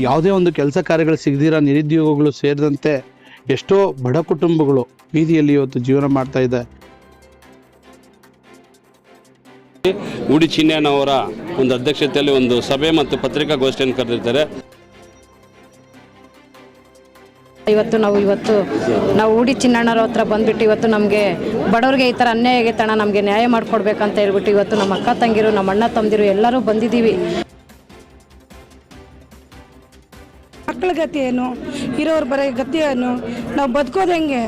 ಯಾವುದೇ ಒಂದು ಕೆಲಸ ಕಾರ್ಯಗಳು ಸಿಗದಿರೋ ನಿರುದ್ಯೋಗಿಗಳು ಸೇರಿದಂತೆ ಎಷ್ಟೋ ಬಡ ಕುಟುಂಬಗಳು ಬೀದಿಯಲ್ಲಿ ಇವತ್ತು ಜೀವನ ಮಾಡ್ತಾ ಇದೆ. ಉಡಿ ಚಿನ್ನಯ್ಯನವರ ಒಂದು ಅಧ್ಯಕ್ಷತೆಯಲ್ಲಿ ಒಂದು ಸಭೆ ಮತ್ತು ಪತ್ರಿಕಾಗೋಷ್ಠಿಯನ್ನು ಕರೆದಿರ್ತಾರೆ. ಇವತ್ತು ನಾವು ಉಡಿ ಚಿನ್ನಣ್ಣರ ಹತ್ರ ಬಂದ್ಬಿಟ್ಟು ಇವತ್ತು ನಮಗೆ ಬಡವ್ರಿಗೆ ಈ ಥರ ಅನ್ಯಾಯ ಆಗೈತಣ್ಣ, ನಮಗೆ ನ್ಯಾಯ ಮಾಡಿಕೊಡ್ಬೇಕಂತ ಹೇಳ್ಬಿಟ್ಟು ಇವತ್ತು ನಮ್ಮ ಅಕ್ಕ ತಂಗಿರು, ನಮ್ಮ ಅಣ್ಣ ತಮ್ಮದಿರು ಎಲ್ಲರೂ ಬಂದಿದ್ದೀವಿ. ಮಕ್ಕಳ ಗತಿ ಏನು, ಇರೋರು ಬರೋ ಗತಿ ಏನು, ನಾವು ಬದುಕೋದು ಹೆಂಗೆ?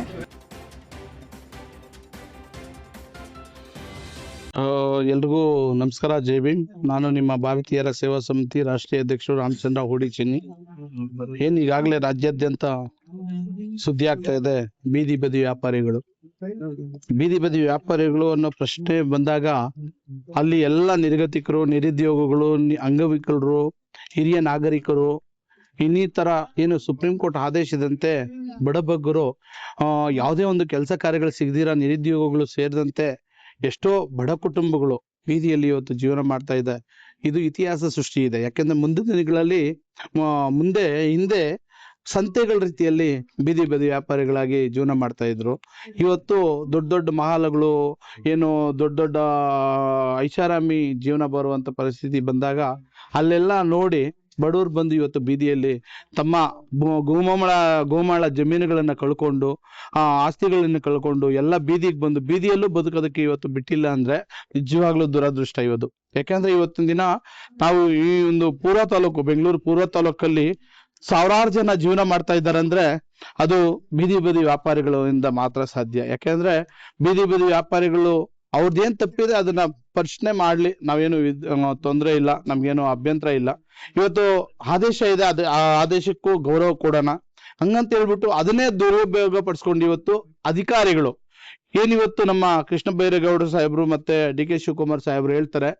ಎಲ್ರಿಗೂ ನಮಸ್ಕಾರ, ಜೈ ಭೀಮ್. ನಾನು ನಿಮ್ಮ ಭಾರತೀಯರ ಸೇವಾ ಸಮಿತಿ ರಾಷ್ಟ್ರೀಯ ಅಧ್ಯಕ್ಷರು ರಾಮಚಂದ್ರ ಹುಡಿ ಚಿನ್ನಿ. ಏನ್ ಈಗಾಗಲೇ ರಾಜ್ಯಾದ್ಯಂತ ಸುದ್ದಿ ಆಗ್ತಾ ಇದೆ ಬೀದಿ ಬದಿ ವ್ಯಾಪಾರಿಗಳು ಅನ್ನೋ ಪ್ರಶ್ನೆ ಬಂದಾಗ ಅಲ್ಲಿ ಎಲ್ಲ ನಿರ್ಗತಿಕರು, ನಿರುದ್ಯೋಗಿಗಳು, ಅಂಗವಿಕಲರು, ಹಿರಿಯ ನಾಗರಿಕರು, ಇನ್ನಿತರ ಏನು ಸುಪ್ರೀಂ ಕೋರ್ಟ್ ಆದೇಶದಂತೆ ಬಡಬಗ್ಗರು, ಯಾವುದೇ ಒಂದು ಕೆಲಸ ಕಾರ್ಯಗಳು ಸಿಗದಿರೋ ನಿರುದ್ಯೋಗಿಗಳು ಸೇರಿದಂತೆ ಎಷ್ಟೋ ಬಡ ಕುಟುಂಬಗಳು ಬೀದಿಯಲ್ಲಿ ಇವತ್ತು ಜೀವನ ಮಾಡ್ತಾ ಇದೆ. ಇದು ಇತಿಹಾಸ ಸೃಷ್ಟಿ ಇದೆ. ಯಾಕೆಂದ್ರೆ ಮುಂದಿನ ದಿನಗಳಲ್ಲಿ ಹಿಂದೆ ಸಂತೆಗಳ ರೀತಿಯಲ್ಲಿ ಬೀದಿ ಬದಿ ವ್ಯಾಪಾರಿಗಳಾಗಿ ಜೀವನ ಮಾಡ್ತಾ ಇದ್ರು. ಇವತ್ತು ದೊಡ್ಡ ದೊಡ್ಡ ಮಹಾಲಗಳು, ಏನು ದೊಡ್ಡ ದೊಡ್ಡ ಐಷಾರಾಮಿ ಜೀವನ ಬರುವಂತ ಪರಿಸ್ಥಿತಿ ಬಂದಾಗ ಅಲ್ಲೆಲ್ಲ ನೋಡಿ ಬಡವರು ಬಂದು ಇವತ್ತು ಬೀದಿಯಲ್ಲಿ ತಮ್ಮ ಗೋಮಾಳ ಜಮೀನುಗಳನ್ನ ಕಳ್ಕೊಂಡು, ಆಸ್ತಿಗಳನ್ನ ಕಳ್ಕೊಂಡು ಎಲ್ಲ ಬೀದಿಗೆ ಬಂದು ಬೀದಿಯಲ್ಲೂ ಬದುಕೋದಕ್ಕೆ ಇವತ್ತು ಬಿಟ್ಟಿಲ್ಲ ಅಂದ್ರೆ ನಿಜವಾಗ್ಲೂ ದುರದೃಷ್ಟ ಇವತ್ತು. ಯಾಕಂದ್ರೆ ಇವತ್ತಿನ ದಿನ ನಾವು ಈ ಒಂದು ಬೆಂಗಳೂರು ಪೂರ್ವ ತಾಲೂಕಲ್ಲಿ ಸಾವಿರಾರು ಜನ ಜೀವನ ಮಾಡ್ತಾ ಇದ್ದಾರೆ ಅಂದ್ರೆ ಅದು ಬೀದಿ ಬದಿ ವ್ಯಾಪಾರಿಗಳಿಂದ ಮಾತ್ರ ಸಾಧ್ಯ. ಯಾಕೆಂದ್ರೆ ಬೀದಿ ಬದಿ ವ್ಯಾಪಾರಿಗಳು ಅವ್ರದ್ದೇನ್ ತಪ್ಪಿದೆ ಅದನ್ನ ಪ್ರಶ್ನೆ ಮಾಡ್ಲಿ, ನಾವೇನು ತೊಂದರೆ ಇಲ್ಲ, ನಮ್ಗೇನು ಅಭ್ಯಂತರ ಇಲ್ಲ. ಇವತ್ತು ಆದೇಶ ಇದೆ, ಆ ಆದೇಶಕ್ಕೂ ಗೌರವ ಕೊಡೋಣ ಹಂಗಂತ ಹೇಳ್ಬಿಟ್ಟು ಅದನ್ನೇ ದುರುಪಯೋಗ ಪಡಿಸ್ಕೊಂಡು ಇವತ್ತು ಅಧಿಕಾರಿಗಳು ಏನಿವತ್ತು ನಮ್ಮ ಕೃಷ್ಣ ಬೈರೇಗೌಡ ಸಾಹೇಬ್ರು ಮತ್ತೆ ಡಿ.ಕೆ. ಶಿವಕುಮಾರ್ ಸಾಹೇಬ್ರು ಹೇಳ್ತಾರೆ,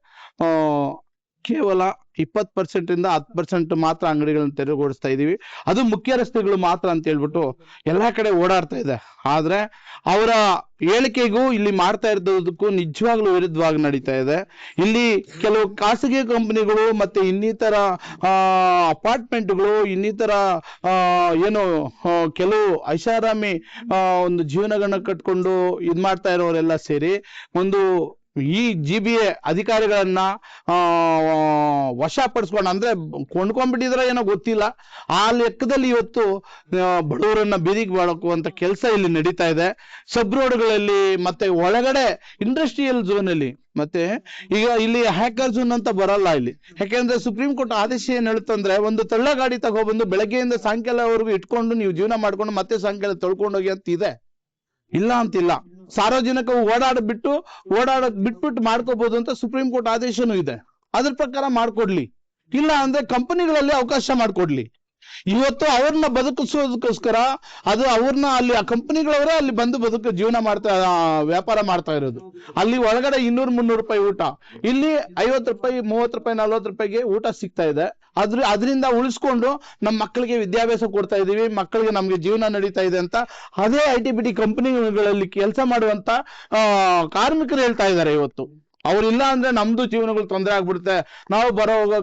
ಕೇವಲ 20% ಇಂದ 10% ಮಾತ್ರ ಅಂಗಡಿಗಳನ್ನ ತೆರವುಗೊಳಿಸ್ತಾ ಇದೀವಿ, ಅದು ಮುಖ್ಯ ರಸ್ತೆಗಳು ಮಾತ್ರ ಅಂತ ಹೇಳ್ಬಿಟ್ಟು ಎಲ್ಲಾ ಕಡೆ ಓಡಾಡ್ತಾ ಇದೆ. ಆದ್ರೆ ಅವರ ಹೇಳಿಕೆಗೂ ಇಲ್ಲಿ ಮಾಡ್ತಾ ಇರೋದಕ್ಕೂ ನಿಜವಾಗ್ಲೂ ವಿರುದ್ಧವಾಗಿ ನಡೀತಾ ಇದೆ. ಇಲ್ಲಿ ಕೆಲವು ಖಾಸಗಿ ಕಂಪನಿಗಳು ಮತ್ತೆ ಇನ್ನಿತರ ಅಪಾರ್ಟ್ಮೆಂಟ್ಗಳು, ಇನ್ನಿತರ ಏನು ಕೆಲವು ಐಷಾರಾಮಿ ಒಂದು ಜೀವನಗಳನ್ನ ಕಟ್ಕೊಂಡು ಇದ್ ಮಾಡ್ತಾ ಇರೋರೆಲ್ಲ ಸೇರಿ ಒಂದು ಈ GBA ಅಧಿಕಾರಿಗಳನ್ನ ವಶಪಡಿಸ್ಕೊಂಡು, ಅಂದ್ರೆ ಕೊಂಡ್ಕೊಂಡ್ಬಿಟ್ಟಿದ್ರೆ ಏನೋ ಗೊತ್ತಿಲ್ಲ, ಆ ಲೆಕ್ಕದಲ್ಲಿ ಇವತ್ತು ಬಡವರನ್ನ ಬೀದಿಗೆ ಬಾಳುವಂತ ಕೆಲಸ ಇಲ್ಲಿ ನಡೀತಾ ಇದೆ. ಸಬ್ ರೋಡ್ಗಳಲ್ಲಿ ಮತ್ತೆ ಒಳಗಡೆ ಇಂಡಸ್ಟ್ರಿಯಲ್ ಝೋನ್ ಅಲ್ಲಿ ಮತ್ತೆ ಈಗ ಇಲ್ಲಿ ಹ್ಯಾಕರ್ ಝೋನ್ ಅಂತ ಬರಲ್ಲ ಇಲ್ಲಿ. ಯಾಕೆಂದ್ರೆ ಸುಪ್ರೀಂ ಕೋರ್ಟ್ ಆದೇಶ ಏನ್ ಹೇಳುತ್ತಂದ್ರೆ, ಒಂದು ತಳ್ಳ ಗಾಡಿ ತಗೊಬಂದು ಬೆಳಗ್ಗೆಯಿಂದ ಸಾಯಂಕಾಲವರೆಗೂ ಇಟ್ಕೊಂಡು ನೀವು ಜೀವನ ಮಾಡ್ಕೊಂಡು ಮತ್ತೆ ಸಾಯಂಕಾಲ ತೊಳ್ಕೊಂಡೋಗಿ ಅಂತ ಇದೆ, ಇಲ್ಲ ಅಂತಿಲ್ಲ. ಸಾರ್ವಜನಿಕ ಓಡಾಡಕ್ ಬಿಟ್ಬಿಟ್ಟು ಮಾಡ್ಕೋಬಹುದು ಅಂತ ಸುಪ್ರೀಂ ಕೋರ್ಟ್ ಆದೇಶನೂ ಇದೆ. ಅದ್ರ ಪ್ರಕಾರ ಮಾಡ್ಕೊಡ್ಲಿ, ಇಲ್ಲ ಅಂದ್ರೆ ಕಂಪನಿಗಳಲ್ಲಿ ಅವಕಾಶ ಮಾಡ್ಕೊಡ್ಲಿ. ಇವತ್ತು ಅವ್ರನ್ನ ಬದುಕಿಸೋದಕ್ಕೋಸ್ಕರ ಅದು ಅವ್ರನ್ನ ಅಲ್ಲಿ ಆ ಕಂಪನಿಗಳವರೇ ಅಲ್ಲಿ ಬಂದು ಜೀವನ ವ್ಯಾಪಾರ ಮಾಡ್ತಾ ಇರೋದು. ಅಲ್ಲಿ ಒಳಗಡೆ 200-300 ರೂಪಾಯಿ ಊಟ, ಇಲ್ಲಿ 50 ರೂಪಾಯಿ, 30 ರೂಪಾಯಿ, 40 ರೂಪಾಯಿಗೆ ಊಟ ಸಿಗ್ತಾ ಇದೆ. ಅದರಿಂದ ಉಳಿಸ್ಕೊಂಡು ನಮ್ಮ ಮಕ್ಕಳಿಗೆ ವಿದ್ಯಾಭ್ಯಾಸ ಕೊಡ್ತಾ ಇದೀವಿ, ಮಕ್ಕಳಿಗೆ ನಮ್ಗೆ ಜೀವನ ನಡೀತಾ ಇದೆ ಅಂತ ಅದೇ IT-BT ಕಂಪನಿಗಳಲ್ಲಿ ಕೆಲಸ ಮಾಡುವಂತ ಕಾರ್ಮಿಕರು ಹೇಳ್ತಾ ಇದ್ದಾರೆ. ಇವತ್ತು ಅವ್ರಿಲ್ಲ ಅಂದ್ರೆ ನಮ್ದು ಜೀವನಗಳು ತೊಂದರೆ ಆಗ್ಬಿಡುತ್ತೆ, ನಾವು ಹೋಗೋ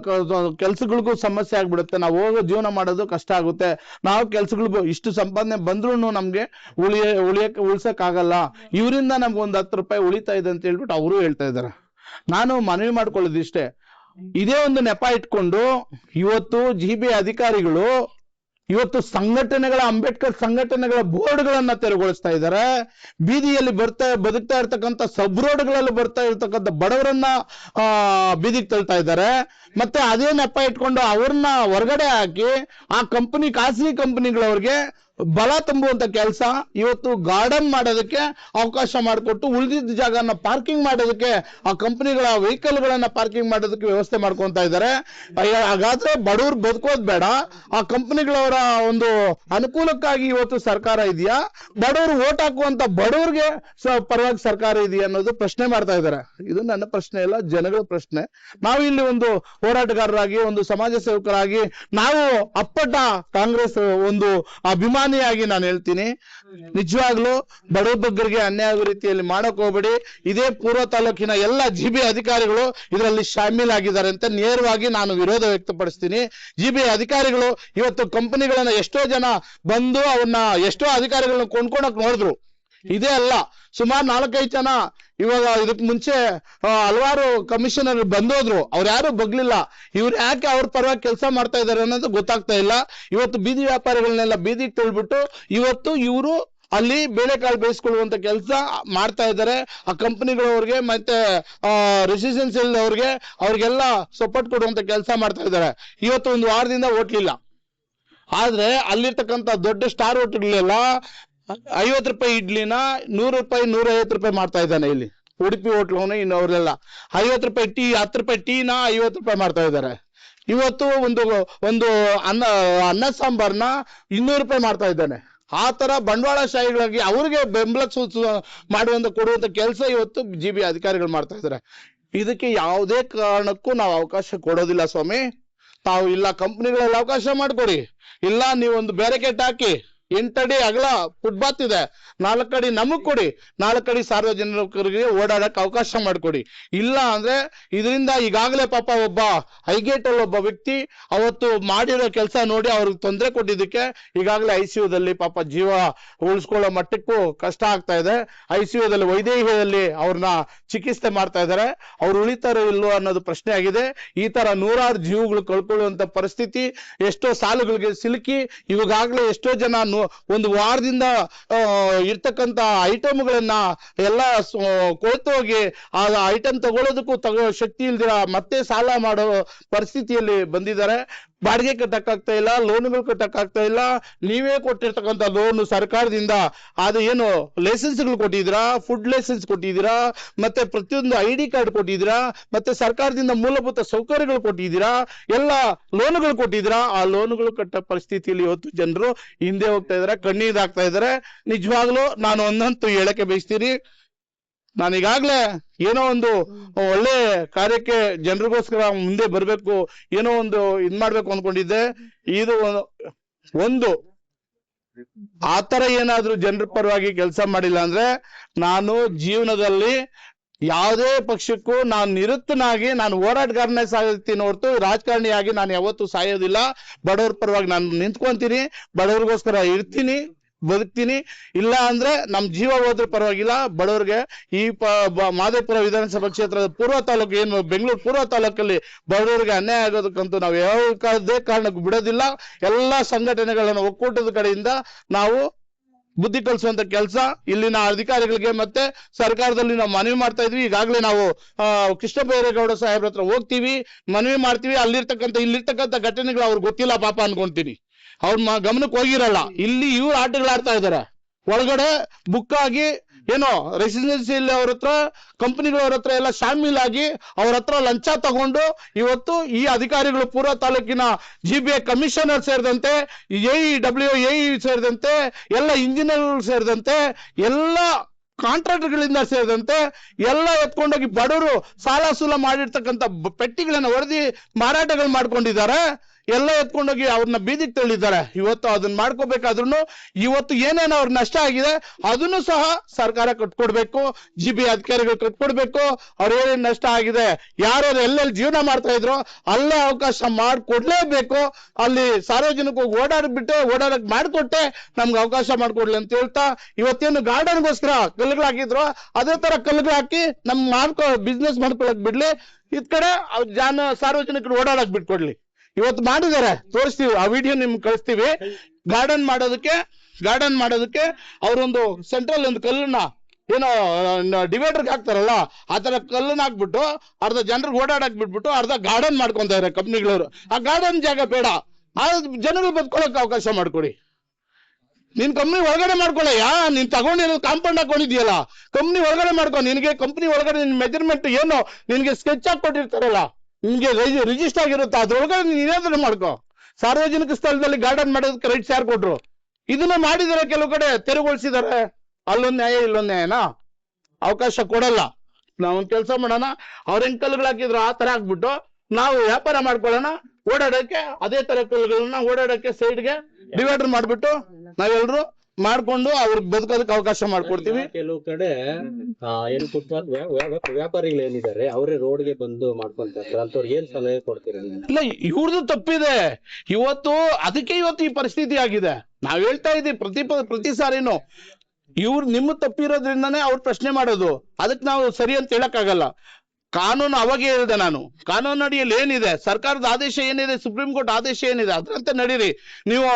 ಕೆಲ್ಸಗಳಿಗೂ ಸಮಸ್ಯೆ ಆಗ್ಬಿಡುತ್ತೆ, ನಾವು ಹೋಗೋ ಜೀವನ ಮಾಡೋದು ಕಷ್ಟ ಆಗುತ್ತೆ, ನಾವು ಕೆಲ್ಸಗಳು ಇಷ್ಟು ಸಂಪಾದನೆ ಬಂದ್ರು ನಮ್ಗೆ ಉಳ್ಸಕ್ ಆಗಲ್ಲ, ಇವರಿಂದ ನಮ್ಗೆ ಒಂದು 10 ರೂಪಾಯಿ ಉಳಿತಾ ಇದೆ ಅಂತ ಹೇಳ್ಬಿಟ್ಟು ಅವರು ಹೇಳ್ತಾ ಇದಾರೆ. ನಾನು ಮನವಿ ಮಾಡ್ಕೊಳ್ಳೋದಿಷ್ಟೇ, ಇದೇ ಒಂದು ನೆಪ ಇಟ್ಕೊಂಡು ಇವತ್ತು GBA ಅಧಿಕಾರಿಗಳು ಇವತ್ತು ಅಂಬೇಡ್ಕರ್ ಸಂಘಟನೆಗಳ ಬೋರ್ಡ್ಗಳನ್ನ ತೆರವುಗೊಳಿಸ್ತಾ ಇದ್ದಾರೆ. ಬೀದಿಯಲ್ಲಿ ಬದುಕ್ತಾ ಇರ್ತಕ್ಕಂಥ ಸಬ್ ರೋಡ್ಗಳಲ್ಲಿ ಬರ್ತಾ ಇರ್ತಕ್ಕಂಥ ಬಡವರನ್ನ ಬೀದಿಗೆ ತಳ್ತಾ ಇದ್ದಾರೆ. ಮತ್ತೆ ಅದೇ ನೆಪ ಇಟ್ಕೊಂಡು ಅವ್ರನ್ನ ಹೊರಗಡೆ ಹಾಕಿ ಆ ಖಾಸಗಿ ಕಂಪನಿಗಳವ್ರಿಗೆ ಬಲ ತುಂಬುವಂತ ಕೆಲಸ, ಇವತ್ತು ಗಾರ್ಡನ್ ಮಾಡೋದಕ್ಕೆ ಅವಕಾಶ ಮಾಡಿಕೊಟ್ಟು ಉಳಿದಿದ್ದ ಜಾಗನ ಪಾರ್ಕಿಂಗ್ ಮಾಡೋದಕ್ಕೆ, ಆ ಕಂಪನಿಗಳ ವೆಹಿಕಲ್ ಗಳನ್ನ ಪಾರ್ಕಿಂಗ್ ಮಾಡೋದಕ್ಕೆ ವ್ಯವಸ್ಥೆ ಮಾಡ್ಕೊಂತ ಇದ್ದಾರೆ. ಹಾಗಾದ್ರೆ ಬಡವ್ರು ಬದುಕೋದ್ ಬೇಡ, ಆ ಕಂಪನಿಗಳವರ ಒಂದು ಅನುಕೂಲಕ್ಕಾಗಿ ಇವತ್ತು ಸರ್ಕಾರ ಇದೆಯಾ, ಬಡವರು ಓಟ್ ಹಾಕುವಂತ ಬಡವ್ರಿಗೆ ಪರವಾಗಿ ಸರ್ಕಾರ ಇದೆಯಾ ಅನ್ನೋದು ಪ್ರಶ್ನೆ ಮಾಡ್ತಾ ಇದ್ದಾರೆ. ಇದು ನನ್ನ ಪ್ರಶ್ನೆ ಇಲ್ಲ, ಜನಗಳ ಪ್ರಶ್ನೆ. ನಾವು ಇಲ್ಲಿ ಒಂದು ಹೋರಾಟಗಾರರಾಗಿ, ಒಂದು ಸಮಾಜ ಸೇವಕರಾಗಿ, ನಾವು ಅಪ್ಪಟ ಕಾಂಗ್ರೆಸ್ ಒಂದು ಅಭಿಮಾನಿ ಅಭಿಮಾನಿಯಾಗಿ ನಾನು ಹೇಳ್ತೀನಿ, ನಿಜವಾಗ್ಲೂ ಬಡವ ಬಗ್ಗರಿಗೆ ಅನ್ಯಾಯ ಆಗೋ ರೀತಿಯಲ್ಲಿ ಮಾಡಕ್ ಹೋಗ್ಬೇಡಿ. ಇದೇ ಪೂರ್ವ ತಾಲೂಕಿನ ಎಲ್ಲ ಜಿಬಿ ಅಧಿಕಾರಿಗಳು ಇದರಲ್ಲಿ ಶಾಮೀಲಾಗಿದ್ದಾರೆ ಅಂತ ನೇರವಾಗಿ ನಾನು ವಿರೋಧ ವ್ಯಕ್ತಪಡಿಸ್ತೀನಿ. ಜಿಬಿ ಅಧಿಕಾರಿಗಳು ಇವತ್ತು ಕಂಪನಿಗಳನ್ನ ಎಷ್ಟೋ ಜನ ಬಂದು ಅವನ್ನ ಎಷ್ಟೋ ಅಧಿಕಾರಿಗಳನ್ನ ಕೊಂಡ್ಕೊಳಕ್ ನೋಡಿದ್ರು. ಇದೇ ಅಲ್ಲ, ಸುಮಾರು 4-5 ಜನ ಇವಾಗ ಇದಕ್ ಮುಂಚೆ ಹಲವಾರು ಕಮಿಷನರ್ ಬಂದೋದ್ರು, ಅವ್ರು ಯಾರು ಬಗ್ಲಿಲ್ಲ. ಇವ್ರು ಯಾಕೆ ಅವ್ರ ಪರವಾಗಿ ಕೆಲಸ ಮಾಡ್ತಾ ಇದಾರೆ ಅನ್ನೋದು ಗೊತ್ತಾಗ್ತಾ ಇಲ್ಲ. ಇವತ್ತು ಬೀದಿ ವ್ಯಾಪಾರಿಗಳನ್ನೆಲ್ಲ ಬೀದಿಗೆ ತಳ್ಬಿಟ್ಟು ಇವತ್ತು ಇವರು ಅಲ್ಲಿ ಬೇಳೆಕಾಳು ಬೇಯಿಸ್ಕೊಳ್ಳುವಂತ ಕೆಲಸ ಮಾಡ್ತಾ ಇದ್ದಾರೆ. ಆ ಕಂಪನಿಗಳವ್ರಿಗೆ ಮತ್ತೆ ರೆಸಿಡೆನ್ಸಿಯಲ್ ಅವ್ರಿಗೆಲ್ಲ ಸಪೋರ್ಟ್ ಕೊಡುವಂತ ಕೆಲಸ ಮಾಡ್ತಾ ಇದ್ದಾರೆ. ಇವತ್ತು ಒಂದು ವಾರದಿಂದ ಹೋಟ್ಲಿಲ್ಲ. ಆದ್ರೆ ಅಲ್ಲಿರ್ತಕ್ಕಂಥ ದೊಡ್ಡ ಸ್ಟಾರ್ ಹೋಟೆಲ್ಗಳೆಲ್ಲ 50 ರೂಪಾಯಿ ಇಡ್ಲಿನ 100 ರೂಪಾಯಿ 150 ರೂಪಾಯಿ ಮಾಡ್ತಾ ಇದ್ದಾನೆ. ಇಲ್ಲಿ ಉಡುಪಿ ಹೋಟ್ಲು ಇನ್ನವರೆಲ್ಲ 50 ರೂಪಾಯಿ ಟೀ 10 ರೂಪಾಯಿ ಟೀನ 50 ರೂಪಾಯಿ ಮಾಡ್ತಾ ಇದ್ದಾರೆ. ಇವತ್ತು ಒಂದು ಅನ್ನ ಸಾಂಬಾರ್ನ 200 ರೂಪಾಯಿ ಮಾಡ್ತಾ ಇದ್ದಾನೆ. ಆ ತರ ಬಂಡವಾಳಶಾಹಿಗಳಾಗಿ ಅವ್ರಿಗೆ ಬೆಂಬಲ ಕೊಡುವಂತ ಕೆಲಸ ಇವತ್ತು ಜಿಬಿ ಅಧಿಕಾರಿಗಳು ಮಾಡ್ತಾ ಇದ್ದಾರೆ. ಇದಕ್ಕೆ ಯಾವುದೇ ಕಾರಣಕ್ಕೂ ನಾವು ಅವಕಾಶ ಕೊಡೋದಿಲ್ಲ ಸ್ವಾಮಿ. ತಾವು ಇಲ್ಲ ಕಂಪ್ನಿಗಳಲ್ಲಿ ಅವಕಾಶ ಮಾಡ್ಕೊಡಿ, ಇಲ್ಲ ನೀವೊಂದು ಬ್ಯಾರಿಕೇಡ್ ಹಾಕಿ 8 ಅಡಿ ಅಗಲ ಫುಟ್ಪಾತ್ ಇದೆ, 4 ಅಡಿ ನಮಗ್ ಕೊಡಿ, 4 ಅಡಿ ಸಾರ್ವಜನಿಕರಿಗೆ ಓಡಾಡಕ್ ಅವಕಾಶ ಮಾಡ್ಕೊಡಿ. ಇಲ್ಲ ಅಂದ್ರೆ ಇದರಿಂದ ಈಗಾಗಲೇ ಪಾಪ ಒಬ್ಬ ಹೈಗೇಟ್ ಅಲ್ಲಿ ಒಬ್ಬ ವ್ಯಕ್ತಿ ಅವತ್ತು ಮಾಡಿರೋ ಕೆಲಸ ನೋಡಿ ಅವ್ರಿಗೆ ತೊಂದರೆ ಕೊಟ್ಟಿದ್ದಕ್ಕೆ ಈಗಾಗಲೇ ICUದಲ್ಲಿ ಪಾಪ ಜೀವ ಉಳಿಸ್ಕೊಳ್ಳೋ ಮಟ್ಟಕ್ಕೂ ಕಷ್ಟ ಆಗ್ತಾ ಇದೆ. ICUದಲ್ಲಿ ವೈದೇಹಿಯಲ್ಲಿ ಅವ್ರನ್ನ ಚಿಕಿತ್ಸೆ ಮಾಡ್ತಾ ಇದ್ದಾರೆ. ಅವ್ರು ಉಳಿತಾರೋ ಇಲ್ಲೋ ಅನ್ನೋದು ಪ್ರಶ್ನೆ ಆಗಿದೆ. ಈ ತರ 100 ಜೀವಗಳು ಕಳ್ಕೊಳ್ಳುವಂತ ಪರಿಸ್ಥಿತಿ, ಎಷ್ಟೋ ಸಾಲುಗಳಿಗೆ ಸಿಲುಕಿ ಇವಾಗಲೇ ಎಷ್ಟೋ ಜನ ಒಂದು ವಾರದಿಂದ ಇರ್ತಕ್ಕಂತ ಐಟಮ್ಗಳನ್ನ ಎಲ್ಲ ಕೊಳ್ತೋಗಿ ಆ ಐಟಮ್ ತಗೊಳ್ಳೋದಕ್ಕೂ ಶಕ್ತಿ ಇಲ್ದಿರ ಮತ್ತೆ ಸಾಲ ಮಾಡೋ ಪರಿಸ್ಥಿತಿಯಲ್ಲಿ ಬಂದಿದ್ದಾರೆ. ಬಾಡಿಗೆ ಕಟ್ಟಕ್ಕಾಗ್ತಾ ಇಲ್ಲ, ಲೋನ್ಗಳು ಕಟ್ಟಕ್ಕಾಗ್ತಾ ಇಲ್ಲ. ನೀವೇ ಕೊಟ್ಟಿರ್ತಕ್ಕಂಥ ಲೋನ್ ಸರ್ಕಾರದಿಂದ ಅದು ಏನು ಲೈಸೆನ್ಸ್ಗಳು ಕೊಟ್ಟಿದ್ದೀರಾ, ಫುಡ್ ಲೈಸೆನ್ಸ್ ಕೊಟ್ಟಿದ್ದೀರಾ, ಮತ್ತೆ ಪ್ರತಿಯೊಂದು ID ಕಾರ್ಡ್ ಕೊಟ್ಟಿದ್ದೀರಾ, ಮತ್ತೆ ಸರ್ಕಾರದಿಂದ ಮೂಲಭೂತ ಸೌಕರ್ಯಗಳು ಕೊಟ್ಟಿದ್ದೀರಾ, ಎಲ್ಲ ಲೋನ್ಗಳು ಕೊಟ್ಟಿದ್ದೀರಾ. ಆ ಲೋನ್ಗಳು ಕಟ್ಟೋ ಪರಿಸ್ಥಿತಿಯಲ್ಲಿ ಇವತ್ತು ಜನರು ಹಿಂದೆ ಹೋಗ್ತಾ ಇದಾರೆ, ಕಣ್ಣೀರಾಗ್ತಾ ಇದಾರೆ. ನಿಜವಾಗ್ಲೂ ನಾನು ಒಂದಂತೂ ಹೇಳಕ್ಕೆ ಬಯಸ್ತೀನಿ, ನಾನೀಗಾಗ್ಲೇ ಏನೋ ಒಂದು ಒಳ್ಳೆ ಕಾರ್ಯಕ್ಕೆ ಜನರಿಗೋಸ್ಕರ ಮುಂದೆ ಬರ್ಬೇಕು, ಏನೋ ಒಂದು ಮಾಡ್ಬೇಕು ಅನ್ಕೊಂಡಿದ್ದೆ. ಇದು ಒಂದು ಆತರ ಏನಾದ್ರೂ ಜನರ ಪರವಾಗಿ ಕೆಲಸ ಮಾಡಿಲ್ಲ ಅಂದ್ರೆ ನಾನು ಜೀವನದಲ್ಲಿ ಯಾವುದೇ ಪಕ್ಷಕ್ಕೂ ನಾನು ನಿವೃತ್ತನಾಗಿ ನಾನು ಹೋರಾಟಗಾರನೇ ಸಾಯ್ತೀನಿ ಹೊರತು ರಾಜಕಾರಣಿಯಾಗಿ ನಾನು ಯಾವತ್ತೂ ಸಾಯೋದಿಲ್ಲ. ಬಡವ್ರ ಪರವಾಗಿ ನಾನು ನಿಂತ್ಕೊಂತೀನಿ, ಬಡವ್ರಿಗೋಸ್ಕರ ಇರ್ತೀನಿ, ಬದುಕ್ತೀನಿ. ಇಲ್ಲ ಅಂದ್ರೆ ನಮ್ ಜೀವ ಹೋದ್ರ ಪರವಾಗಿಲ್ಲ. ಬಡವ್ರಿಗೆ ಈ ಮಾದೇಪುರ ವಿಧಾನಸಭಾ ಕ್ಷೇತ್ರದ ಪೂರ್ವ ತಾಲೂಕು ಏನು ಬೆಂಗಳೂರು ಪೂರ್ವ ತಾಲೂಕಲ್ಲಿ ಬಡವರಿಗೆ ಅನ್ಯಾಯ ಆಗೋದಕ್ಕಂತೂ ನಾವು ಯಾವುದೇ ಕಾರಣಕ್ಕೂ ಬಿಡೋದಿಲ್ಲ. ಎಲ್ಲಾ ಸಂಘಟನೆಗಳನ್ನ ಒಕ್ಕೂಟದ ಕಡೆಯಿಂದ ನಾವು ಬುದ್ಧಿ ಕಲಿಸುವಂತ ಕೆಲಸ ಇಲ್ಲಿನ ಅಧಿಕಾರಿಗಳಿಗೆ ಮತ್ತೆ ಸರ್ಕಾರದಲ್ಲಿ ನಾವು ಮನವಿ ಮಾಡ್ತಾ ಇದ್ವಿ. ಈಗಾಗಲೇ ನಾವು ಕೃಷ್ಣ ಬೈರೇಗೌಡ ಸಾಹೇಬ್ರ ಹತ್ರ ಹೋಗ್ತೀವಿ, ಮನವಿ ಮಾಡ್ತೀವಿ. ಇಲ್ಲಿರ್ತಕ್ಕಂಥ ಘಟನೆಗಳು ಅವ್ರಿಗೆ ಗೊತ್ತಿಲ್ಲ ಪಾಪ ಅನ್ಕೊಂತೀನಿ, ಅವ್ರ ಗಮನಕ್ಕೆ ಹೋಗಿರಲ್ಲ. ಇಲ್ಲಿ ಇವ್ರು ಆಟಗಳಾಡ್ತಾ ಇದಾರೆ. ಒಳಗಡೆ ಬುಕ್ ಆಗಿ ಏನೋ ರೆಸಿಡೆನ್ಸಿಯಲ್ ಅವ್ರ ಹತ್ರ ಕಂಪನಿಗಳವ್ರ ಹತ್ರ ಎಲ್ಲ ಶಾಮೀಲಾಗಿ ಅವ್ರ ಹತ್ರ ಲಂಚ ತಗೊಂಡು ಇವತ್ತು ಈ ಅಧಿಕಾರಿಗಳು ಪೂರ್ವ ತಾಲೂಕಿನ GBA ಕಮಿಷನರ್ ಸೇರಿದಂತೆ AE ಸೇರಿದಂತೆ ಎಲ್ಲ ಇಂಜಿನಿಯರ್ಗಳು ಸೇರಿದಂತೆ ಎಲ್ಲ ಕಾಂಟ್ರಾಕ್ಟರ್ಗಳಿಂದ ಸೇರಿದಂತೆ ಎಲ್ಲ ಎತ್ಕೊಂಡೋಗಿ ಬಡವರು ಸಾಲ ಸೂಲ ಮಾಡಿರ್ತಕ್ಕಂಥ ಪೆಟ್ಟಿಗಳನ್ನ ಹೊಡೆದಿ ಮಾರಾಟಗಳು ಮಾಡ್ಕೊಂಡಿದ್ದಾರೆ. ಎಲ್ಲ ಎತ್ಕೊಂಡೋಗಿ ಅವ್ರನ್ನ ಬೀದಿಗೆ ತಳ್ಳಿದ್ದಾರೆ. ಇವತ್ತು ಅದನ್ನ ಮಾಡ್ಕೋಬೇಕಾದ್ರೂ ಇವತ್ತು ಏನೇನು ಅವ್ರ ನಷ್ಟ ಆಗಿದೆ ಅದನ್ನು ಸಹ ಸರ್ಕಾರ ಕಟ್ಕೊಡ್ಬೇಕು, GBA ಅಧಿಕಾರಿಗಳು ಕಟ್ಕೊಡ್ಬೇಕು. ಅವ್ರ ಏನೇನು ನಷ್ಟ ಆಗಿದೆ, ಯಾರ್ಯಾರು ಎಲ್ಲೆಲ್ಲಿ ಜೀವನ ಮಾಡ್ತಾ ಇದ್ರು ಅಲ್ಲೇ ಅವಕಾಶ ಮಾಡ್ಕೊಡ್ಲೇಬೇಕು. ಅಲ್ಲಿ ಸಾರ್ವಜನಿಕವಾಗಿ ಓಡಾಡಕ್ ಮಾಡ್ಕೊಟ್ಟೆ ನಮ್ಗೆ ಅವಕಾಶ ಮಾಡ್ಕೊಡ್ಲಿ ಅಂತ ಹೇಳ್ತಾ, ಇವತ್ತೇನು ಗಾರ್ಡನ್ಗೋಸ್ಕರ ಕಲ್ಲುಗಳು ಹಾಕಿದ್ರು ಅದೇ ತರ ಕಲ್ಲುಗಳು ಹಾಕಿ ಬಿಸ್ನೆಸ್ ಮಾಡ್ಕೊಳಕ್ ಬಿಡ್ಲಿ, ಇದ್ ಕಡೆ ಸಾರ್ವಜನಿಕರು ಓಡಾಡಕ್ ಬಿಟ್ಕೊಡ್ಲಿ. ಇವತ್ತು ಮಾಡಿದ್ದಾರೆ, ತೋರಿಸ್ತೀವಿ, ಆ ವಿಡಿಯೋ ನಿಮ್ಗೆ ಕಳಿಸ್ತೀವಿ. ಗಾರ್ಡನ್ ಮಾಡೋದಕ್ಕೆ ಅವರೊಂದು ಸೆಂಟ್ರಲ್ ಒಂದು ಕಲ್ಲನ್ನ ಏನೋ ಡಿವೈಡರ್ಗೆ ಹಾಕ್ತಾರಲ್ಲ ಆ ತರ ಕಲ್ಲನ್ನ ಹಾಕ್ಬಿಟ್ಟು ಅರ್ಧ ಜನರಿಗೆ ಓಡಾಡಕ್ ಬಿಟ್ಬಿಟ್ಟು ಅರ್ಧ ಗಾರ್ಡನ್ ಮಾಡ್ಕೊಂತಾರೆ ಕಂಪ್ನಿಗಳವರು. ಆ ಗಾರ್ಡನ್ ಜಾಗ ಬೇಡ, ಆ ಜನಗಳು ಬದುಕೊಳ್ಳೋಕೆ ಅವಕಾಶ ಮಾಡ್ಕೊಡಿ. ನೀನ್ ಕಂಪ್ನಿ ಒಳಗಡೆ ಮಾಡ್ಕೊಳ್ಳಯ್ಯ, ನೀನ್ ತಗೊಂಡಿರೋ ಕಾಂಪೌಂಡ್ ಹಾಕೊಂಡಿದ್ಯಲ್ಲ ಕಂಪ್ನಿ ಒಳಗಡೆ ಮಾಡ್ಕೊ. ನಿನ್ಗೆ ಕಂಪ್ನಿ ಒಳಗಡೆ ನಿನ್ ಮೆಜರ್ಮೆಂಟ್ ಏನು ನಿನ್ಗೆ ಸ್ಕೆಚ್ ಹಾಕಿ ಕೊಟ್ಟಿರ್ತಾರಲ್ಲ, ನಿಮ್ಗೆ ರಿಜಿಸ್ಟರ್ ಆಗಿರುತ್ತೆ, ಅದ್ರೊಳಗಡೆ ನೀನೇನಾದ್ರೂ ಮಾಡ್ಕೊ. ಸಾರ್ವಜನಿಕ ಸ್ಥಳದಲ್ಲಿ ಗಾರ್ಡನ್ ಮಾಡೋದಕ್ಕೆ ರೈಟ್ಸ್ ಯಾರು ಕೊಟ್ರು? ಇದನ್ನ ಮಾಡಿದರೆ ಕೆಲವು ಕಡೆ ತೆರವುಗೊಳಿಸಿದ್ದಾರೆ. ಅಲ್ಲೊಂದ್ ನ್ಯಾಯ ಇಲ್ಲೊಂದ್ ನ್ಯಾಯನಾ? ಅವಕಾಶ ಕೊಡಲ್ಲ. ನಾವೊಂದ್ ಕೆಲಸ ಮಾಡೋಣ, ಅವ್ರ ಹೆಂಗ್ ಕಲ್ಲುಗಳು ಹಾಕಿದ್ರು ಆ ತರ ಹಾಕ್ಬಿಟ್ಟು ನಾವು ವ್ಯಾಪಾರ ಮಾಡ್ಕೊಳ್ಳೋಣ. ಓಡಾಡಕ್ಕೆ ಅದೇ ತರ ಕಲ್ಲುಗಳನ್ನ ಓಡಾಡಕ್ಕೆ ಸೈಡ್ಗೆ ಡಿವೈಡರ್ ಮಾಡ್ಬಿಟ್ಟು ನಾವೆಲ್ಲರೂ ಮಾಡ್ಕೊಂಡು ಅವ್ರಿಗೆ ಬದುಕೋದಕ್ಕೆ ಅವಕಾಶ ಮಾಡ್ಕೊಡ್ತೀವಿ. ಕೆಲವು ಕಡೆ ಏನು ಫುಟ್ಪಾತ್ ವ್ಯಾಪಾರಿಗಳು ಏನಿದ್ದಾರೆ ಅವರೇ ರೋಡ್ಗೆ ಬಂದು ಮಾಡ್ಕೊಂತಾರೆ, ಅಂತವ್ರಿಗೆ ಏನ್ ಸಲಹೆ ಕೊಡ್ತೀರಿ? ಇಲ್ಲ, ಇವ್ರದ್ದು ತಪ್ಪಿದೆ ಇವತ್ತು, ಅದಕ್ಕೆ ಇವತ್ತು ಈ ಪರಿಸ್ಥಿತಿ ಆಗಿದೆ. ನಾವ್ ಹೇಳ್ತಾ ಇದೀವಿ ಪ್ರತಿ ಸಾರಿನು ನಿಮ್ಮ ತಪ್ಪಿರೋದ್ರಿಂದಾನೇ ಅವ್ರು ಪ್ರಶ್ನೆ ಮಾಡೋದು. ಅದಕ್ಕೆ ನಾವು ಸರಿ ಅಂತ ಹೇಳಕ್ಕಾಗಲ್ಲ. ಕಾನೂನು ಅವಾಗೇ ಹೇಳಿದೆ ನಾನು, ಕಾನೂನು ಅಡಿಯಲ್ಲಿ ಏನಿದೆ, ಸರ್ಕಾರದ ಆದೇಶ ಏನಿದೆ, ಸುಪ್ರೀಂ ಕೋರ್ಟ್ ಆದೇಶ ಏನಿದೆ ಅದ್ರಂತೆ ನಡೀರಿ. ನೀವು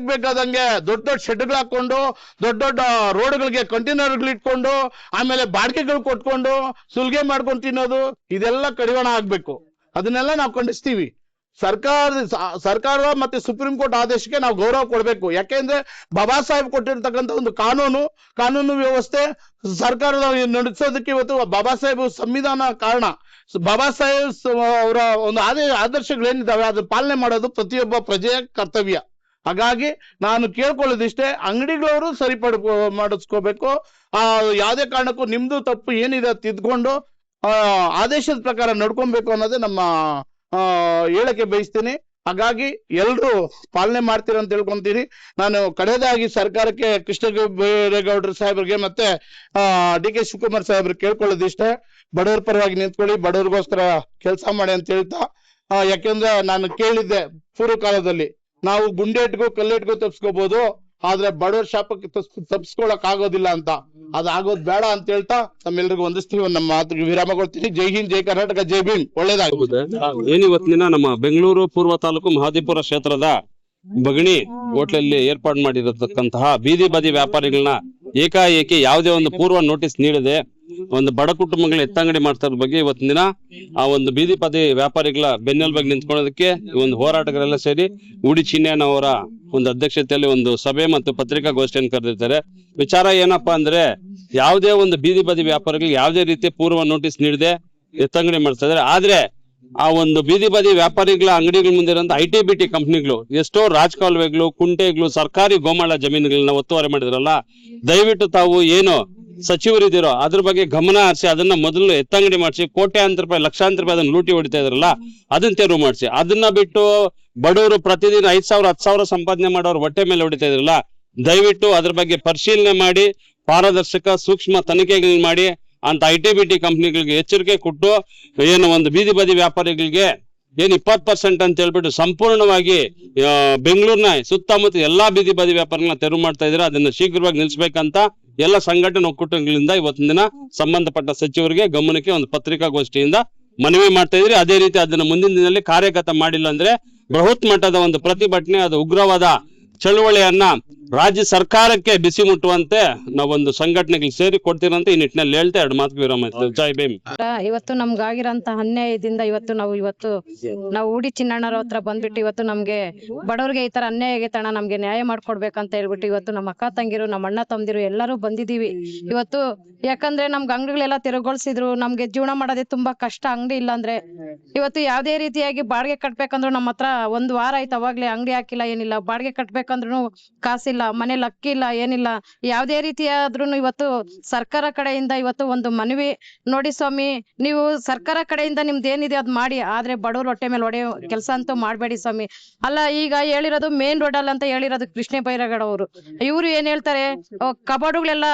ಬೇಕಾದಂಗೆ ದೊಡ್ಡ ಶೆಡ್ಗಳು ಹಾಕೊಂಡು, ದೊಡ್ಡ ರೋಡ್ಗಳಿಗೆ ಕಂಟೈನರ್ಗಳು ಇಟ್ಕೊಂಡು, ಆಮೇಲೆ ಬಾಡಿಗೆಗಳು ಕೊಟ್ಕೊಂಡು ಸುಲ್ಗೆ ಮಾಡ್ಕೊಂಡು ಇದೆಲ್ಲ ಕಡಿವಾಣ ಆಗ್ಬೇಕು. ಅದನ್ನೆಲ್ಲ ನಾವು ಖಂಡಿಸ್ತೀವಿ. ಸರ್ಕಾರ ಮತ್ತೆ ಸುಪ್ರೀಂ ಕೋರ್ಟ್ ಆದೇಶಕ್ಕೆ ನಾವು ಗೌರವ ಕೊಡ್ಬೇಕು. ಯಾಕೆಂದ್ರೆ ಬಾಬಾ ಸಾಹೇಬ್ ಕೊಟ್ಟಿರ್ತಕ್ಕಂಥ ಒಂದು ಕಾನೂನು ವ್ಯವಸ್ಥೆ ಸರ್ಕಾರದ ನಡೆಸೋದಕ್ಕೆ ಇವತ್ತು ಬಾಬಾ ಸಾಹೇಬ್ ಸಂವಿಧಾನ ಕಾರಣ. ಬಾಬಾ ಸಾಹೇಬ್ ಅವರ ಒಂದು ಆದರ್ಶಗಳೇನಿದ್ದಾವೆ ಅದ್ರ ಪಾಲನೆ ಮಾಡೋದು ಪ್ರತಿಯೊಬ್ಬ ಪ್ರಜೆಯ ಕರ್ತವ್ಯ. ಹಾಗಾಗಿ ನಾನು ಕೇಳ್ಕೊಳ್ಳೋದಿಷ್ಟೇ, ಅಂಗಡಿಗಳವರು ಮಾಡಿಸ್ಕೋಬೇಕು. ಯಾವುದೇ ಕಾರಣಕ್ಕೂ ನಿಮ್ದು ತಪ್ಪು ಏನಿದೆ ತಿದ್ಕೊಂಡು ಆದೇಶದ ಪ್ರಕಾರ ನಡ್ಕೊಬೇಕು ಅನ್ನೋದೇ ನಮ್ಮ ಹೇಳಕ್ಕೆ ಬಯಸ್ತೀನಿ. ಹಾಗಾಗಿ ಎಲ್ರು ಪಾಲನೆ ಮಾಡ್ತೀರ ಅಂತ ತಿಳ್ಕೊಂತೀನಿ. ನಾನು ಕಡೆದಾಗಿ ಸರ್ಕಾರಕ್ಕೆ ಕೃಷ್ಣ ಬೈರೇಗೌಡರು ಸಾಹೇಬ್ರಿಗೆ ಮತ್ತೆ ಡಿ ಕೆ ಶಿವಕುಮಾರ್ ಸಾಹೇಬ್ರಿಗೆ ಕೇಳ್ಕೊಳ್ಳೋದಿಷ್ಟೇ, ಬಡವರ ಪರವಾಗಿ ನಿಂತ್ಕೊಳ್ಳಿ, ಬಡವರಿಗೋಸ್ಕರ ಕೆಲಸ ಮಾಡಿ ಅಂತ ಹೇಳ್ತಾ. ಯಾಕೆಂದ್ರೆ ನಾನು ಕೇಳಿದ್ದೆ ಪೂರ್ವ ಕಾಲದಲ್ಲಿ, ನಾವು ಗುಂಡೇಟ್ಗೂ ಕಲ್ಲೇಟ್ಗೂ ತಪ್ಸ್ಕೋಬಹುದು, ಆದ್ರೆ ಬಡವರ ಶಾಪಕ್ಕೆ ತಪ್ಸ್ಕೊಳಕ್ ಆಗೋದಿಲ್ಲ ಅಂತ. ಅದಾಗೋದ್ ಬೇಡ ಅಂತ ಹೇಳ್ತಾ ತಮ್ಮೆಲ್ರಿಗೂ ವಂದಿಸ್ತೀವಿ. ನಮ್ಮ ಮಾತಿಗೆ ವಿರಾಮ ಕೊಡ್ತೀನಿ. ಜೈ ಹಿಂದ್, ಜೈ ಕರ್ನಾಟಕ, ಜೈ ಭೀಮ್. ಒಳ್ಳೇದಾಗುತ್ತೆ. ಏನಿವತ್ತಿನ ನಮ್ಮ ಬೆಂಗಳೂರು ಪೂರ್ವ ತಾಲೂಕು ಮಹಾದಿಪುರ ಕ್ಷೇತ್ರದ ಬಗಣಿ ಹೋಟ್ಲಲ್ಲಿ ಏರ್ಪಾಡು ಮಾಡಿರತಕ್ಕಂತಹ ಬೀದಿ ಬದಿ ವ್ಯಾಪಾರಿಗಳನ್ನ ಏಕಾಏಕಿ ಯಾವುದೇ ಒಂದು ಪೂರ್ವ ನೋಟಿಸ್ ನೀಡದೆ ಒಂದು ಬಡ ಕುಟುಂಬಗಳ ಎತ್ತಂಗಡಿ ಮಾಡ್ತಾ ಇರೋ ಬಗ್ಗೆ ಇವತ್ತಿನ ದಿನ ಆ ಒಂದು ಬೀದಿ ಬದಿ ವ್ಯಾಪಾರಿಗಳ ಬೆನ್ನೆಲುಬಾಗಿ ನಿಂತ್ಕೊಳ್ಳೋದಕ್ಕೆ ಒಂದು ಹೋರಾಟಗಳೆಲ್ಲ ಸೇರಿ ಉಡಿ ಚಿನ್ನಯ್ಯನವರ ಒಂದು ಅಧ್ಯಕ್ಷತೆಯಲ್ಲಿ ಒಂದು ಸಭೆ ಮತ್ತು ಪತ್ರಿಕಾಗೋಷ್ಠಿಯನ್ನು ಕರೆದಿರ್ತಾರೆ. ವಿಚಾರ ಏನಪ್ಪಾ ಅಂದ್ರೆ, ಯಾವುದೇ ಒಂದು ಬೀದಿ ಬದಿ ವ್ಯಾಪಾರಿಗಳಿಗೆ ಯಾವುದೇ ರೀತಿಯ ಪೂರ್ವ ನೋಟಿಸ್ ನೀಡದೆ ಎತ್ತಂಗಡಿ ಮಾಡ್ತಾ ಇದಾರೆ. ಆದ್ರೆ ಆ ಒಂದು ಬೀದಿ ಬದಿ ವ್ಯಾಪಾರಿಗಳ ಅಂಗಡಿಗಳ ಮುಂದೆ ಇರುವಂತ ITBT ಕಂಪ್ನಿಗಳು ಎಷ್ಟೋ ರಾಜಕಾಲುವೆಗಳು, ಕುಂಟೆಗಳು, ಸರ್ಕಾರಿ ಗೋಮಾಳ ಜಮೀನುಗಳನ್ನ ಒತ್ತುವರಿ ಮಾಡಿದ್ರಲ್ಲ, ದಯವಿಟ್ಟು ತಾವು ಏನು ಸಚಿವರಿದ್ದೀರೋ ಅದ್ರ ಬಗ್ಗೆ ಗಮನ ಹರಿಸಿ ಅದನ್ನ ಮೊದಲು ಎತ್ತಂಗಡಿ ಮಾಡಿಸಿ, ಕೋಟ್ಯಾಂತರ ರೂಪಾಯಿ, ಲಕ್ಷಾಂತರ ರೂಪಾಯಿ ಅದನ್ನ ಲೂಟಿ ಹೊಡಿತಾ ಇದ್ರಲ್ಲ ಅದನ್ನ ತೆರವು ಮಾಡಿಸಿ. ಅದನ್ನ ಬಿಟ್ಟು ಬಡವರು ಪ್ರತಿದಿನ 5,000 10,000 ಸಂಪಾದನೆ ಮಾಡೋರು ಹೊಟ್ಟೆ ಮೇಲೆ ಹೊಡಿತಾ ಇದ್ರಲ್ಲ, ದಯವಿಟ್ಟು ಅದ್ರ ಬಗ್ಗೆ ಪರಿಶೀಲನೆ ಮಾಡಿ ಪಾರದರ್ಶಕ ಸೂಕ್ಷ್ಮ ತನಿಖೆಗಳನ್ನ ಮಾಡಿ ಅಂತ ITBT ಕಂಪ್ನಿಗಳಿಗೆ ಎಚ್ಚರಿಕೆ ಕೊಟ್ಟು ಏನು ಒಂದು ಬೀದಿ ಬದಿ ವ್ಯಾಪಾರಿಗಳಿಗೆ ಏನ್ 20% ಅಂತ ಹೇಳ್ಬಿಟ್ಟು ಸಂಪೂರ್ಣವಾಗಿ ಬೆಂಗಳೂರಿನ ಸುತ್ತಮುತ್ತ ಎಲ್ಲಾ ಬೀದಿ ಬದಿ ವ್ಯಾಪಾರಗಳನ್ನ ತೆರವು ಮಾಡ್ತಾ ಇದ್ರೆ ಅದನ್ನ ಶೀಘ್ರವಾಗಿ ನಿಲ್ಸ್ಬೇಕಂತ ಎಲ್ಲ ಸಂಘಟನೆ ಒಕ್ಕೂಟಗಳಿಂದ ಇವತ್ತಿನ ದಿನ ಸಂಬಂಧಪಟ್ಟ ಸಚಿವರಿಗೆ ಗಮನಕ್ಕೆ ಒಂದು ಪತ್ರಿಕಾಗೋಷ್ಠಿಯಿಂದ ಮನವಿ ಮಾಡ್ತಾ ಇದ್ರಿ. ಅದೇ ರೀತಿ ಅದನ್ನ ಮುಂದಿನ ದಿನದಲ್ಲಿ ಕಾರ್ಯಗತ ಮಾಡಿಲ್ಲ ಅಂದ್ರೆ ಬೃಹತ್ ಮಟ್ಟದ ಒಂದು ಪ್ರತಿಭಟನೆ, ಅದು ಉಗ್ರವಾದ ಚಳುವಳಿಯನ್ನ ರಾಜ್ಯ ಸರ್ಕಾರಕ್ಕೆ ಬಿಸಿ ಮುಟ್ಟುವಂತೆ ನಾವೊಂದು ಸಂಘಟನೆಗಳು ಸೇರಿ ಕೊಡ್ತೀರಂತ ಈ ನಿಟ್ಟಿನಲ್ಲಿ ಹೇಳ್ತಾ 2 ಮಾತು ವಿರಾಮ. ಜೈ ಭೀಮ್. ಇವತ್ತು ನಮ್ಗಾಗಿರೋಂತ ಅನ್ಯಾಯದಿಂದ ನಾವು ಉಡಿ ಚಿನ್ನಣ್ಣರ ಹತ್ರ ಬಂದ್ಬಿಟ್ಟು ಇವತ್ತು ನಮ್ಗೆ ಬಡವ್ರಿಗೆ ಈ ತರ ಅನ್ಯಾಯ ಆಗೈತೆ ಅಣ್ಣ, ನಮ್ಗೆ ನ್ಯಾಯ ಮಾಡ್ಕೊಡ್ಬೇಕಂತ ಹೇಳ್ಬಿಟ್ಟು ಇವತ್ತು ನಮ್ಮ ಅಕ್ಕ ತಂಗಿರು, ನಮ್ಮ ಅಣ್ಣ ತಮ್ಮದಿರು ಎಲ್ಲರೂ ಬಂದಿದೀವಿ ಇವತ್ತು. ಯಾಕಂದ್ರೆ ನಮ್ಗೆ ಅಂಗಡಿಗಳೆಲ್ಲ ತೆರವುಗೊಳಿಸಿದ್ರು, ನಮ್ಗೆ ಜೀವನ ಮಾಡೋದೇ ತುಂಬಾ ಕಷ್ಟ. ಅಂಗಡಿ ಇಲ್ಲ ಅಂದ್ರೆ ಇವತ್ತು ಯಾವ್ದೇ ರೀತಿಯಾಗಿ ಬಾಡಿಗೆ ಕಟ್ಬೇಕಂದ್ರು ನಮ್ಮ ಹತ್ರ 1 ವಾರ ಆಯ್ತು, ಅವಾಗ್ಲೇ ಅಂಗಡಿ ಹಾಕಿಲ್ಲ, ಏನಿಲ್ಲ. ಬಾಡಿಗೆ ಕಟ್ಬೇಕಂದ್ರು ಕಾಸಿಲ್ಲ, ಮನೇಲಿ ಅಕ್ಕಿ ಇಲ್ಲ, ಏನಿಲ್ಲ. ಯಾವ್ದೇ ರೀತಿಯಾದ್ರೂ ಇವತ್ತು ಸರ್ಕಾರ ಕಡೆಯಿಂದ ಇವತ್ತು ಒಂದು ಮನವಿ ನೋಡಿ ಸ್ವಾಮಿ, ನೀವು ಸರ್ಕಾರ ಕಡೆಯಿಂದ ನಿಮ್ದು ಏನಿದೆ ಅದ್ ಮಾಡಿ, ಆದ್ರೆ ಬಡವ್ರ ಹೊಟ್ಟೆ ಮೇಲೆ ಹೊಡೆಯೋ ಕೆಲಸ ಅಂತೂ ಮಾಡ್ಬೇಡಿ ಸ್ವಾಮಿ. ಅಲ್ಲ, ಈಗ ಹೇಳಿರೋದು ಮೇನ್ ರೋಡ್ ಅಲ್ಲ ಅಂತ ಹೇಳಿರೋದು ಕೃಷ್ಣ ಬೈರೇಗೌಡ ಅವರು. ಇವ್ರು ಏನ್ ಹೇಳ್ತಾರೆ, ಕಬೋರ್ಡ್ಗಳೆಲ್ಲ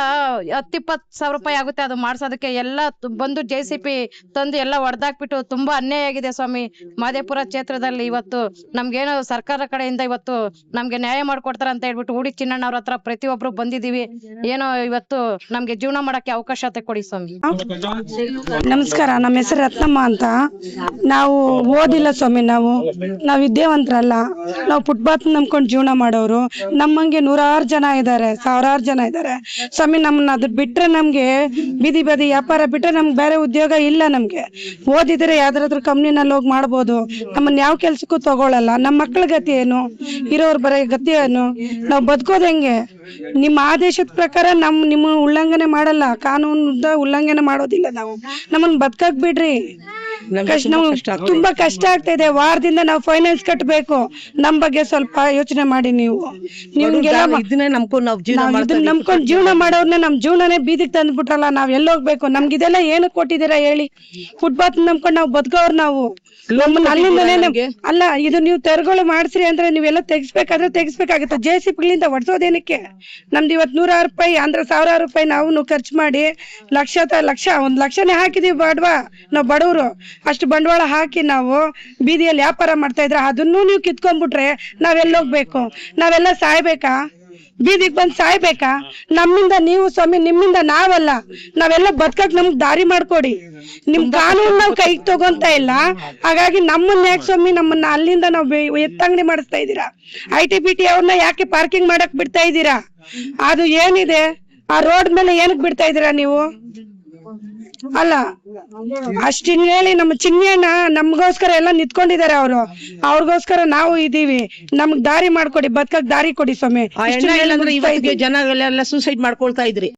10-20 ಸಾವಿರ ರೂಪಾಯಿ ಆಗುತ್ತೆ ಅದು ಮಾಡ್ಸೋದಕ್ಕೆ. ಎಲ್ಲ ಬಂದು JCB ತಂದು ಎಲ್ಲ ಹೊಡೆದಾಕ್ಬಿಟ್ಟು ತುಂಬಾ ಅನ್ಯಾಯ ಆಗಿದೆ ಸ್ವಾಮಿ. ಮಾದೇಪುರ ಕ್ಷೇತ್ರದಲ್ಲಿ ಇವತ್ತು ನಮ್ಗೇನೋ ಸರ್ಕಾರ ಕಡೆಯಿಂದ ಇವತ್ತು ನಮ್ಗೆ ನ್ಯಾಯ ಮಾಡ್ಕೊಡ್ತಾರ ಅಂತ ಹೇಳ್ಬಿಟ್ಟು ಉಡಿ ಚಿನ್ನಣ್ಣವ್ರ ಹತ್ರ ಪ್ರತಿಯೊಬ್ರು ಬಂದಿದೀವಿ. ಏನೋ ಇವತ್ತು ನಮ್ಗೆ ಜೀವನ ಮಾಡಕ್ಕೆ ಅವಕಾಶ ಕೊಡಿ ಸ್ವಾಮಿ. ನಮಸ್ಕಾರ, ನಮ್ಮ ಹೆಸರು ರತ್ನಮ್ಮ ಅಂತ. ನಾವು ಓದಿಲ್ಲ ಸ್ವಾಮಿ, ನಾವು ವಿದ್ಯಾವಂತರಲ್ಲ. ನಾವು ಫುಟ್ಪಾತ್ ನಂಬ್ಕೊಂಡು ಜೀವನ ಮಾಡೋರು. ನಮ್ಮಂಗೆ 100 ಜನ ಇದ್ದಾರೆ, 1000 ಜನ ಇದ್ದಾರೆ ಸ್ವಾಮಿ. ನಮ್ಮನ್ನ ಅದ್ ಬಿಟ್ರೆ, ನಮ್ಗೆ ಬೀದಿ ಬದಿ ವ್ಯಾಪಾರ ಬಿಟ್ರೆ ನಮ್ಗೆ ಬೇರೆ ಉದ್ಯೋಗ ಇಲ್ಲ. ನಮ್ಗೆ ಓದಿದ್ರೆ ಯಾವ್ದಾದ್ರು ಕಂಪ್ನಿನಲ್ಲಿ ಹೋಗಿ ಮಾಡ್ಬೋದು, ನಮ್ಮನ್ನ ಯಾವ ಕೆಲ್ಸಕ್ಕೂ ತಗೊಳಲ್ಲ. ನಮ್ಮ ಮಕ್ಳ ಗತಿ ಏನು, ಇರೋರ್ ಬರೋ ಗತಿ ಏನು, ನಾವು ಬದುಕೋದು ಹೆಂಗೆ? ನಿಮ್ಮ ಆದೇಶದ ಪ್ರಕಾರ ನಿಮ್ಮ ಉಲ್ಲಂಘನೆ ಮಾಡಲ್ಲ, ಕಾನೂನದ ಉಲ್ಲಂಘನೆ ಮಾಡೋದಿಲ್ಲ. ನಾವು ನಮ್ಮನ್ನ ಬದುಕಕ್ ಬಿಡ್ರಿ. ತುಂಬಾ ಕಷ್ಟ ಆಗ್ತಾ ಇದೆ. ವಾರದಿಂದ ನಾವು ಫೈನಾನ್ಸ್ ಕಟ್ಟಬೇಕು. ನಮ್ ಬಗ್ಗೆ ಸ್ವಲ್ಪ ಯೋಚನೆ ಮಾಡಿ. ಇದನ್ನ ನಂಬ್ಕೊಂಡು ಜೀವನ ಮಾಡೋರ್ನ ನಮ್ ಜೀವನನೇ ಬೀದಿಗೆ ತಂದ್ಬಿಟ್ರಲ್ಲ. ನಾವ್ ಎಲ್ಲೋಗ್ಬೇಕು? ನಮ್ಗಿದೆಲ್ಲ ಏನು ಕೊಟ್ಟಿದ್ದೀರಾ ಹೇಳಿ? ಫುಟ್ಪಾತ್ ನಂಬ್ಕೊಂಡು ನಾವು ಬದುಕೋರು. ನಾವು ನಮ್ಮನ್ನ ಅಲ್ಲಿಂದನೇ ಅಲ್ಲ ಇದು ನೀವು ತೆರವುಗಳು ಮಾಡ್ಸ್ರಿ ಅಂದ್ರೆ ನೀವೆಲ್ಲ ತೆಗಿಸ್ಬೇಕಾದ್ರೆ ತೆಗಿಸ್ಬೇಕಾಗುತ್ತೆ JCB ಒಡ್ಸೋದೇನಕ್ಕೆ? ನಮ್ದು ಇವತ್ತು 106 ರೂಪಾಯಿ ಅಂದ್ರೆ 1000 ರೂಪಾಯಿ ನಾವು ಖರ್ಚು ಮಾಡಿ ಲಕ್ಷ 1 ಲಕ್ಷನೇ ಹಾಕಿದೀವಿ ಬಾಡ್ವಾ, ನಾವು ಬಡವರು ಅಷ್ಟು ಬಂಡವಾಳ ಹಾಕಿ ನಾವು ಬೀದಿಯಲ್ಲಿ ವ್ಯಾಪಾರ ಮಾಡ್ತಾ ಇದ್ರೆ ಅದನ್ನೂ ನೀವು ಕಿತ್ಕೊಂಡ್ಬಿಟ್ರೆ ನಾವೆಲ್ಲೋಗ್ಬೇಕು? ನಾವೆಲ್ಲ ಸಾಯ್ಬೇಕಾ? ಬೀದಿಗೆ ಬಂದು ಸಾಯ್ಬೇಕಾ? ನಮ್ಮಿಂದ ನೀವು ಸ್ವಾಮಿ, ನಿಮ್ಮಿಂದ ನಾವಲ್ಲ, ನಾವೆಲ್ಲ ಬದುಕಕ್ ನಮ್ಗೆ ದಾರಿ ಮಾಡ್ಕೊಡಿ. ನಿಮ್ ಕಾನೂನು ನಾವು ಕೈಗೆ ತಗೊಂತ ಇಲ್ಲ, ಹಾಗಾಗಿ ನಮ್ಮನ್ನ ಯಾಕೆ ಸ್ವಾಮಿ ನಮ್ಮನ್ನ ಅಲ್ಲಿಂದ ನಾವು ಎತ್ತಂಗಡಿ ಮಾಡಿಸ್ತಾ ಇದ್ದೀರಾ? ITBT ಅವ್ರನ್ನ ಯಾಕೆ ಪಾರ್ಕಿಂಗ್ ಮಾಡಕ್ ಬಿಡ್ತಾ ಇದ್ದೀರಾ? ಅದು ಏನಿದೆ ಆ ರೋಡ್ ಮೇಲೆ ಏನಕ್ ಬಿಡ್ತಾ ಇದ್ದೀರಾ ನೀವು? ಅಲ್ಲ ಅಷ್ಟಿನ್ ಹೇಳಿ ನಮ್ಮ ಚಿನ್ನಣ್ಣ ನಮ್ಗೋಸ್ಕರ ಎಲ್ಲ ನಿಂತ್ಕೊಂಡಿದ್ದಾರೆ, ಅವ್ರಿಗೋಸ್ಕರ ನಾವು ಇದೀವಿ, ನಮ್ಗ್ ದಾರಿ ಮಾಡ್ಕೊಡಿ, ಬದುಕಕ್ ದಾರಿ ಕೊಡಿ ಸ್ವಾಮಿ. ಜನ ಎಲ್ಲ ಸೂಸೈಡ್ ಮಾಡ್ಕೊಳ್ತಾ ಇದ್ರಿ.